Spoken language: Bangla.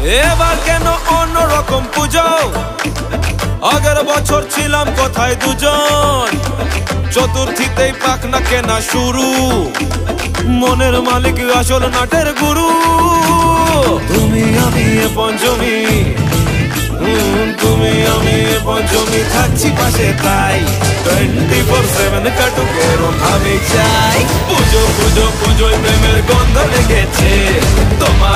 এবার কেন অন্যরকম পুজো? আগের বছর ছিলাম কোথায় দুজন, চতুর্থীতেই পাখনা কেনা শুরু। মনের মালিক আসল নাটের গুরু। তুমি আমি এ পঞ্চমী, তুমি আমি এ পঞ্চমী, থাকছি পাশে তাই 24/7 কাটুক এরম আমি চাই। পুজো পুজো পুজোয় প্রেমের গন্ধ লেগেছে, তোমার